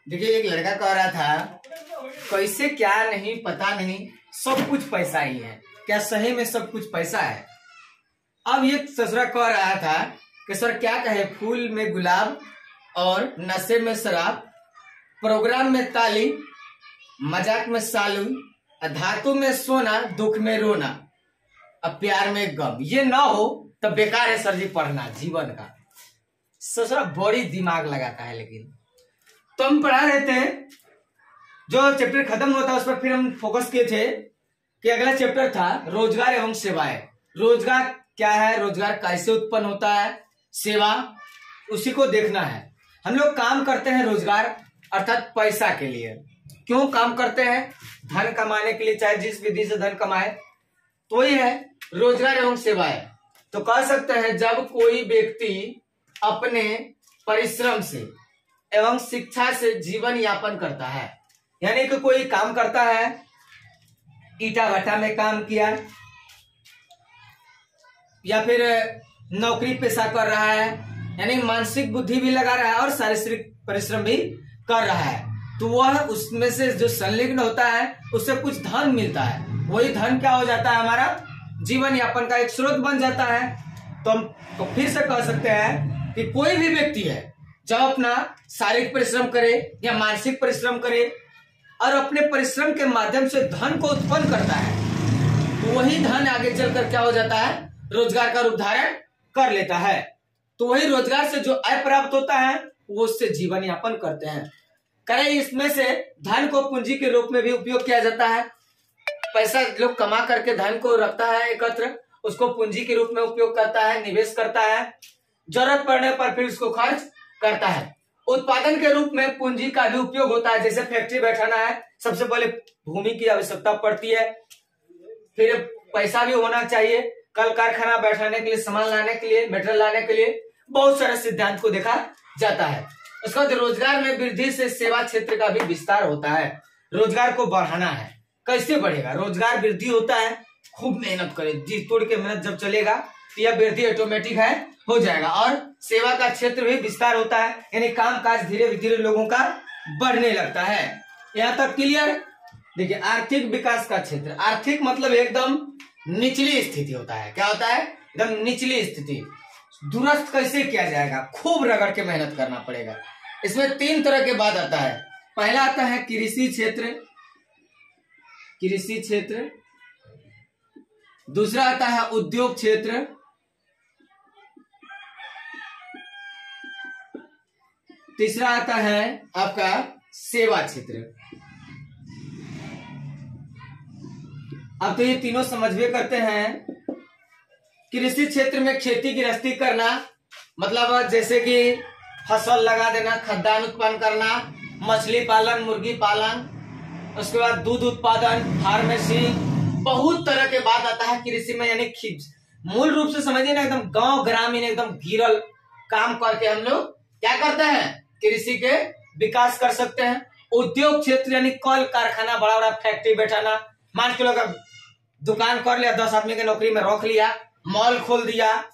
देखिए, एक लड़का कह रहा था कैसे क्या नहीं पता नहीं, सब कुछ पैसा ही है। क्या सही में सब कुछ पैसा है? अब ये ससुरा कह रहा था कि सर क्या कहे, फूल में गुलाब और नशे में शराब, प्रोग्राम में ताली, मजाक में सालू, धातु में सोना, दुख में रोना, अब प्यार में गम। ये ना हो तब बेकार है सर जी पढ़ना जीवन का। ससुरा बड़ी दिमाग लगाता है। लेकिन तो हम पढ़ा रहे थे, जो चैप्टर खत्म होता है उस पर फिर हम फोकस किए थे कि अगला चैप्टर था रोजगार एवं सेवाएं। रोजगार क्या है, रोजगार कैसे उत्पन्न होता है, सेवा उसी को देखना है। हम लोग काम करते हैं रोजगार अर्थात पैसा के लिए। क्यों काम करते हैं? धन कमाने के लिए, चाहे जिस विधि से धन कमाए, तो ये है रोजगार एवं सेवाएं। तो कह सकते हैं जब कोई व्यक्ति अपने परिश्रम से एवं शिक्षा से जीवन यापन करता है, यानी कि कोई काम करता है, ईटा भट्टा में काम किया या फिर नौकरी पेशा कर रहा है, यानी मानसिक बुद्धि भी लगा रहा है और शारीरिक परिश्रम भी कर रहा है, तो वह उसमें से जो संलग्न होता है उससे कुछ धन मिलता है। वही धन क्या हो जाता है, हमारा जीवन यापन का एक स्रोत बन जाता है। तो हम तो फिर से कह सकते हैं कि कोई भी व्यक्ति है जब अपना शारीरिक परिश्रम करे या मानसिक परिश्रम करे और अपने परिश्रम के माध्यम से धन को उत्पन्न करता है, तो वही धन आगे चलकर क्या हो जाता है, रोजगार का रूप धारण कर लेता है। तो वही रोजगार से जो आय प्राप्त होता है वो उससे जीवन यापन करते हैं। करें इसमें से धन को पूंजी के रूप में भी उपयोग किया जाता है। पैसा लोग कमा करके धन को रखता है एकत्र, उसको पूंजी के रूप में उपयोग करता है, निवेश करता है, जरूरत पड़ने पर फिर उसको खर्च करता है। उत्पादन के रूप में पूंजी का भी उपयोग होता है। जैसे फैक्ट्री बैठाना है, सबसे पहले भूमि की आवश्यकता पड़ती है, फिर पैसा भी होना चाहिए, कल कारखाना बैठाने के लिए, सामान लाने के लिए, मेटेरियल लाने के लिए, बहुत सारे सिद्धांत को देखा जाता है। उसके बाद रोजगार में वृद्धि से सेवा क्षेत्र का भी विस्तार होता है। रोजगार को बढ़ाना है, कैसे बढ़ेगा? रोजगार वृद्धि होता है, खूब मेहनत करे, जी तोड़ के मेहनत जब चलेगा तो यह वृद्धि ऑटोमेटिक है, हो जाएगा। और सेवा का क्षेत्र भी विस्तार होता है, यानी काम काज धीरे धीरे लोगों का बढ़ने लगता है। यहाँ तक क्लियर? देखिए, आर्थिक विकास का क्षेत्र, आर्थिक मतलब एकदम निचली स्थिति होता है। क्या होता है? एकदम निचली स्थिति। दुरुस्त कैसे किया जाएगा? खूब रगड़ के मेहनत करना पड़ेगा। इसमें 3 तरह के बाद आता है। पहला आता है कृषि क्षेत्र, कृषि क्षेत्र। दूसरा आता है उद्योग क्षेत्र, तीसरा आता है आपका सेवा क्षेत्र। अब तो ये तीनों समझवे करते हैं। कृषि क्षेत्र में खेती गृहस्थी करना, मतलब जैसे कि फसल लगा देना, खाद्यान्न उत्पन्न करना, मछली पालन, मुर्गी पालन, उसके बाद दूध उत्पादन, फार्मेसी, बहुत तरह के बात आता है कृषि में। यानी मूल रूप से समझिए ना, एकदम गांव ग्रामीण एकदम घिरल काम करके हम लोग क्या करते हैं, कृषि के विकास कर सकते हैं। उद्योग क्षेत्र यानी कल कारखाना, बड़ा बड़ा फैक्ट्री बैठाना, मान के लोग दुकान कर लिया, 10 आदमी के नौकरी में रख लिया, मॉल खोल दिया,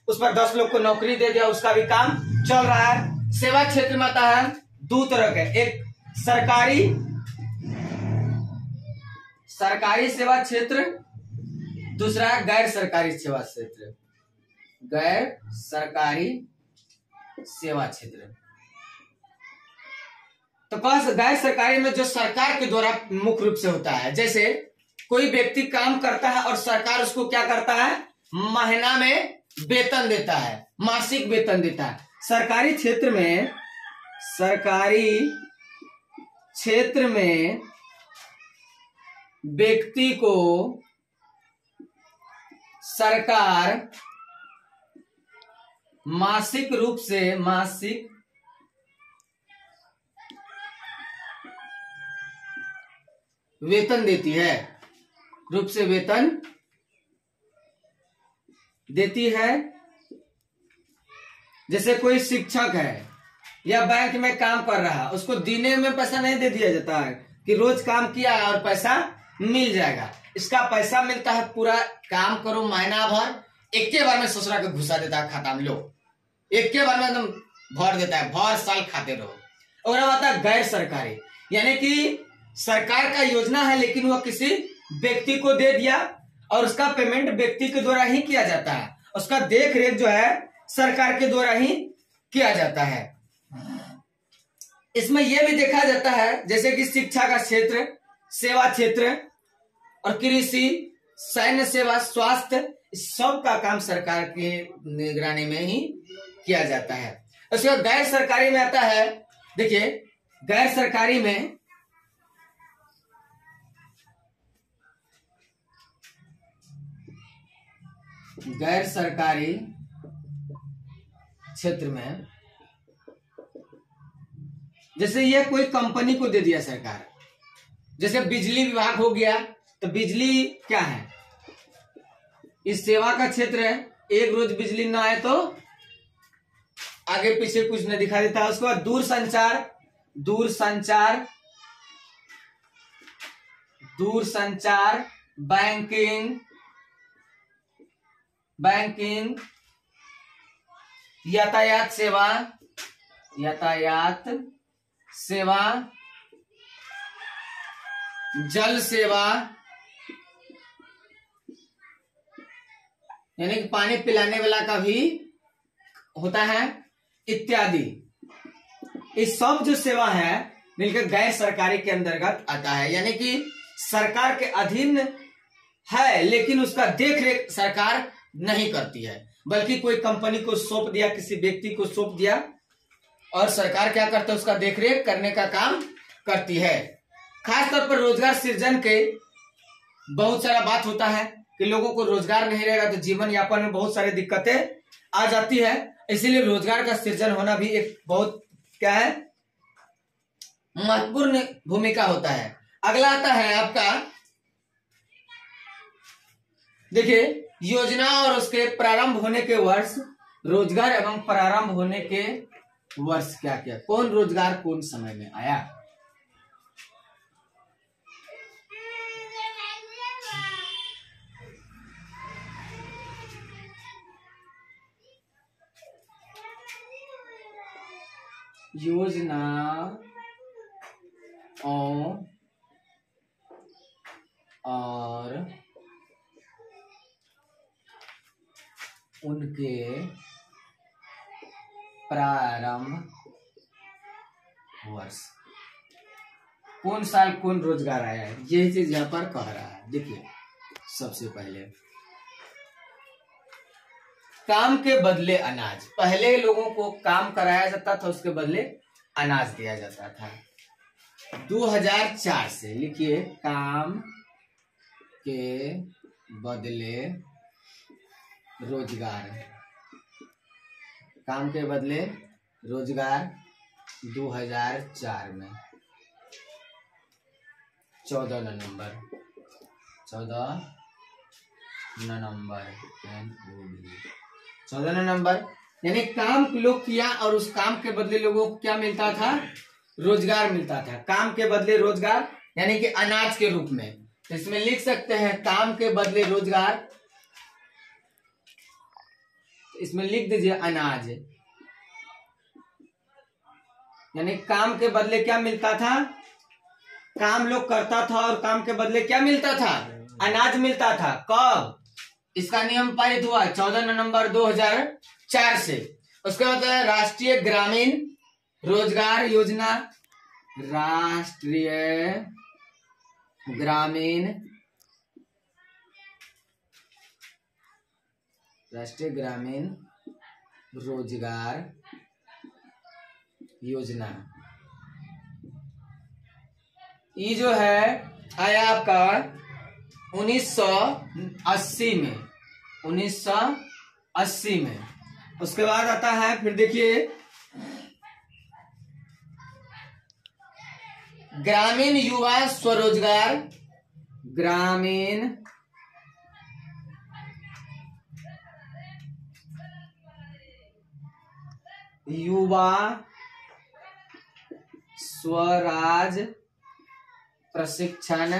उस पर 10 लोग को नौकरी दे दिया, उसका भी काम चल रहा है। सेवा क्षेत्र में आता है 2 तरह के, एक सरकारी सेवा क्षेत्र, दूसरा गैर सरकारी सेवा क्षेत्र। गैर सरकारी सेवा क्षेत्र तो बस गैर सरकारी में जो सरकार के द्वारा मुख्य रूप से होता है। जैसे कोई व्यक्ति काम करता है और सरकार उसको क्या करता है, महीना में वेतन देता है, मासिक वेतन देता है। सरकारी क्षेत्र में व्यक्ति को सरकार मासिक रूप से वेतन देती है, वेतन देती है। जैसे कोई शिक्षक है या बैंक में काम कर रहा है, उसको दिने में पैसा नहीं दे दिया जाता है कि रोज काम किया और पैसा मिल जाएगा। इसका पैसा मिलता है पूरा काम करो महीना भर, एक के बार में ससुरा के घुसा देता है खाता में, लो एक के बार में एकदम भर देता है, भर साल खाते रहो। और अब आता है गैर सरकारी, यानी कि सरकार का योजना है लेकिन वह किसी व्यक्ति को दे दिया और उसका पेमेंट व्यक्ति के द्वारा ही किया जाता है, उसका देख रेख जो है सरकार के द्वारा ही किया जाता है। इसमें यह भी देखा जाता है जैसे कि शिक्षा का क्षेत्र, सेवा क्षेत्र और कृषि, सैन्य सेवा, स्वास्थ्य, सब का काम सरकार की निगरानी में ही किया जाता है। उसके बाद गैर सरकारी में आता है, देखिए गैर सरकारी में गैर सरकारी क्षेत्र में जैसे ये कोई कंपनी को दे दिया सरकार, जैसे बिजली विभाग हो गया, तो बिजली क्या है, इस सेवा का क्षेत्र है, एक रोज बिजली ना आए तो आगे पीछे कुछ नहीं दिखाई देता। उसके बाद दूर संचार, बैंकिंग, यातायात सेवा, जल सेवा, यानी कि पानी पिलाने वाला का भी होता है इत्यादि। इस सब जो सेवा है मिलकर गैर सरकारी के अंतर्गत आता है, यानी कि सरकार के अधीन है लेकिन उसका देख रेख सरकार नहीं करती है, बल्कि कोई कंपनी को सौंप दिया, किसी व्यक्ति को सौंप दिया और सरकार क्या करता है, उसका देखरेख करने का काम करती है। खास तौर पर रोजगार सृजन के बहुत सारा बात होता है कि लोगों को रोजगार नहीं रहेगा तो जीवन यापन में बहुत सारी दिक्कतें आ जाती है, इसीलिए रोजगार का सृजन होना भी एक बहुत क्या है, महत्वपूर्ण भूमिका होता है। अगला आता है आपका, देखिए योजना और उसके प्रारंभ होने के वर्ष, रोजगार एवं प्रारंभ होने के वर्ष क्या क्या, कौन रोजगार कौन समय में आया। योजना और उनके प्रारंभ वर्ष, कौन साल कौन रोजगार आया है, यही चीज यहाँ पर कह रहा है। देखिए सबसे पहले काम के बदले अनाज, पहले लोगों को काम कराया जाता था, उसके बदले अनाज दिया जाता था। 2004 से लिखिए, काम के बदले रोजगार, काम के बदले रोजगार 2004 में 14 नवंबर, यानी काम लोग किया और उस काम के बदले लोगों को क्या मिलता था, रोजगार मिलता था। काम के बदले रोजगार यानी कि अनाज के रूप में, तो इसमें लिख सकते हैं काम के बदले रोजगार, इसमें लिख दीजिए अनाज, यानी काम के बदले क्या मिलता था, काम लोग करता था और काम के बदले क्या मिलता था, अनाज मिलता था। कब इसका नियम पारित हुआ, 14 नवंबर 2004 से। उसके बाद राष्ट्रीय ग्रामीण रोजगार योजना, राष्ट्रीय ग्रामीण रोजगार योजना, ये जो है आया आपका 1980 में। उसके बाद आता है फिर देखिए ग्रामीण युवा स्वरोजगार, ग्रामीण युवा स्वराज प्रशिक्षण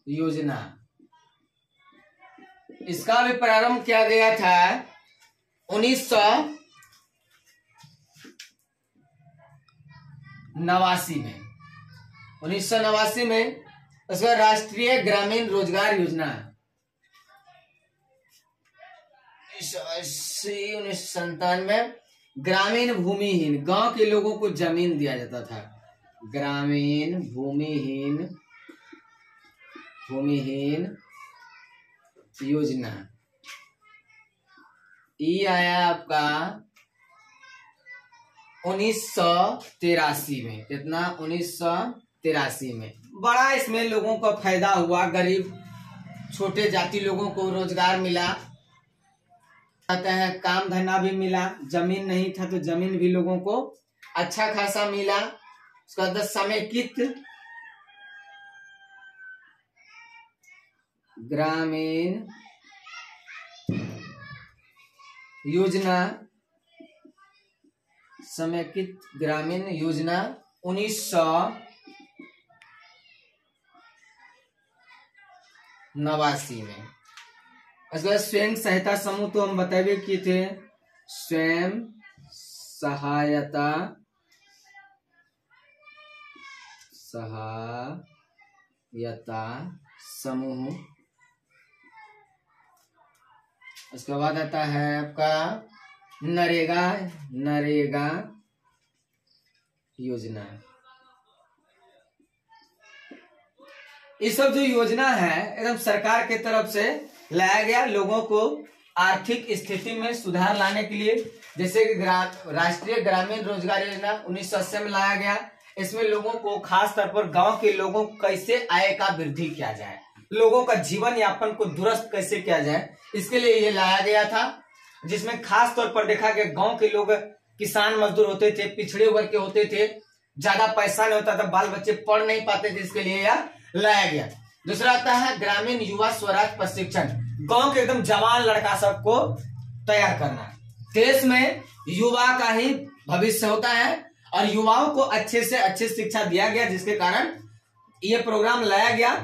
योजना, इसका भी प्रारंभ किया गया था 1980 1989 में, 1989 में। उसका राष्ट्रीय ग्रामीण रोजगार योजना 1997, ग्रामीण भूमिहीन, गांव के लोगों को जमीन दिया जाता था। ग्रामीण भूमिहीन योजना, ये आया आपका 1983 में। कितना? 1983 में। बड़ा इसमें लोगों को फायदा हुआ, गरीब छोटे जाति लोगों को रोजगार मिला, कहते हैं काम धंधा भी मिला। जमीन नहीं था तो जमीन भी लोगों को अच्छा खासा मिला। उसके बाद समेकित ग्रामीण योजना, समेकित ग्रामीण योजना 1989 में। उसके बाद स्वयं सहायता समूह तो हम बताए किए थे, स्वयं सहायता समूह। उसके बाद आता है आपका नरेगा योजना। ये सब जो योजना है एकदम सरकार के तरफ से लाया गया लोगों को आर्थिक स्थिति में सुधार लाने के लिए। जैसे कि राष्ट्रीय ग्रामीण रोजगार योजना 1980 में लाया गया। इसमें लोगों को खास तौर पर गांव के लोगों को कैसे आय का वृद्धि किया जाए, लोगों का जीवन यापन को दुरुस्त कैसे किया जाए, इसके लिए ये लाया गया था। जिसमें खास तौर पर देखा गया गांव के लोग किसान मजदूर होते थे, पिछड़े वर्ग के होते थे, ज्यादा पैसा नहीं होता था, बाल बच्चे पढ़ नहीं पाते थे, इसके लिए यह लाया गया। दूसरा आता है ग्रामीण युवा स्वराज प्रशिक्षण, गांव के एकदम जवान लड़का सबको तैयार करना। देश में युवा का ही भविष्य होता है और युवाओं को अच्छे से अच्छी शिक्षा दिया गया, जिसके कारण ये प्रोग्राम लाया गया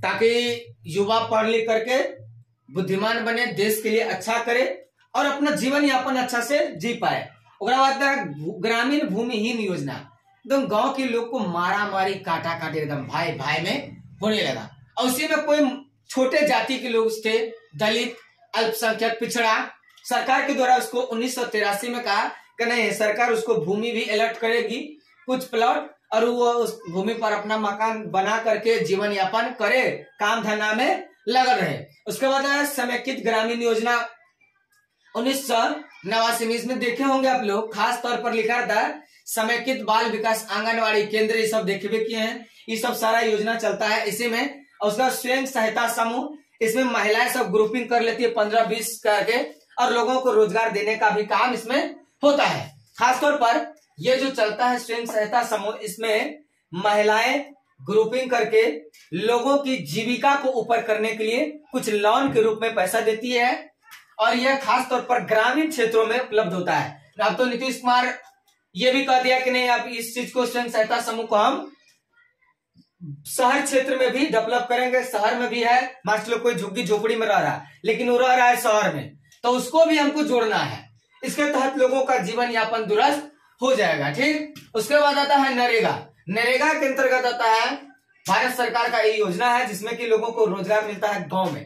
ताकि युवा पढ़ लिख करके बुद्धिमान बने, देश के लिए अच्छा करे और अपना जीवन यापन अच्छा से जी पाए। और बात है ग्रामीण भूमिहीन योजना, एकदम गांव के लोग को मारा मारी काटा काटी एकदम भाई भाई में होने लगा। और उसी में कोई छोटे जाति के लोग थे, दलित, अल्पसंख्यक, पिछड़ा, सरकार के द्वारा उसको 1983 में कहा कि नहीं, सरकार उसको भूमि भी अलॉट करेगी, कुछ प्लॉट, और वो उस भूमि पर अपना मकान बना करके जीवन यापन करे, काम धंधा में लगल रहे। उसके बाद है समेकित ग्रामीण योजना 1989 में। इसमें देखे होंगे आप लोग, खास तौर पर लिखा था समेकित बाल विकास आंगनवाड़ी केंद्र, ये सब देखे भी किए हैं, ये सब सारा योजना चलता है इसी में। और उसका स्वयं सहायता समूह, इसमें महिलाएं सब ग्रुपिंग कर लेती है 15-20 करके, और लोगों को रोजगार देने का भी काम इसमें होता है। खासतौर पर ये जो चलता है स्वयं सहायता समूह, इसमें महिलाएं ग्रुपिंग करके लोगों की जीविका को ऊपर करने के लिए कुछ लोन के रूप में पैसा देती है, और यह खास तौर पर ग्रामीण क्षेत्रों में उपलब्ध होता है। अब तो नीतीश कुमार ये भी कह दिया कि नहीं, आप इस चीज को स्वयं सहायता समूह को हम शहर क्षेत्र में भी डेवलप करेंगे। शहर में भी है, मान लो कोई झुग्गी झोपड़ी में रह रहा है लेकिन वो रह रहा है शहर में, तो उसको भी हमको जोड़ना है। इसके तहत लोगों का जीवन यापन दुरुस्त हो जाएगा। ठीक, उसके बाद आता है नरेगा। नरेगा के अंतर्गत आता है भारत सरकार का ये योजना है जिसमें कि लोगों को रोजगार मिलता है गांव में।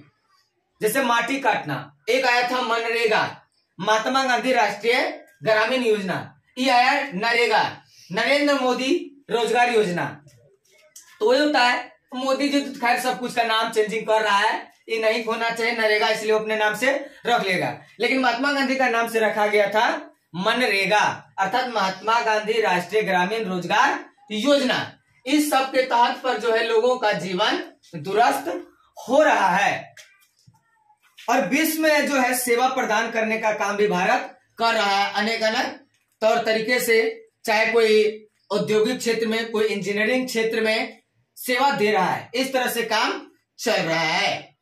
जैसे माटी काटना, एक आया था मनरेगा, महात्मा गांधी राष्ट्रीय ग्रामीण योजना, ये आया नरेगा, नरेंद्र मोदी रोजगार योजना। तो ये होता है मोदी जी तो खैर सब कुछ का नाम चेंजिंग कर रहा है, ये नहीं होना चाहिए नरेगा, इसलिए अपने नाम से रख लेगा, लेकिन महात्मा गांधी का नाम से रखा गया था मनरेगा, अर्थात महात्मा गांधी राष्ट्रीय ग्रामीण रोजगार योजना। इस सब के तहत पर जो है लोगों का जीवन दुरुस्त हो रहा है, और विश्व में जो है सेवा प्रदान करने का काम भी भारत कर रहा है अनेक अनेक तौर तरीके से, चाहे कोई औद्योगिक क्षेत्र में, कोई इंजीनियरिंग क्षेत्र में सेवा दे रहा है, इस तरह से काम चल रहा है।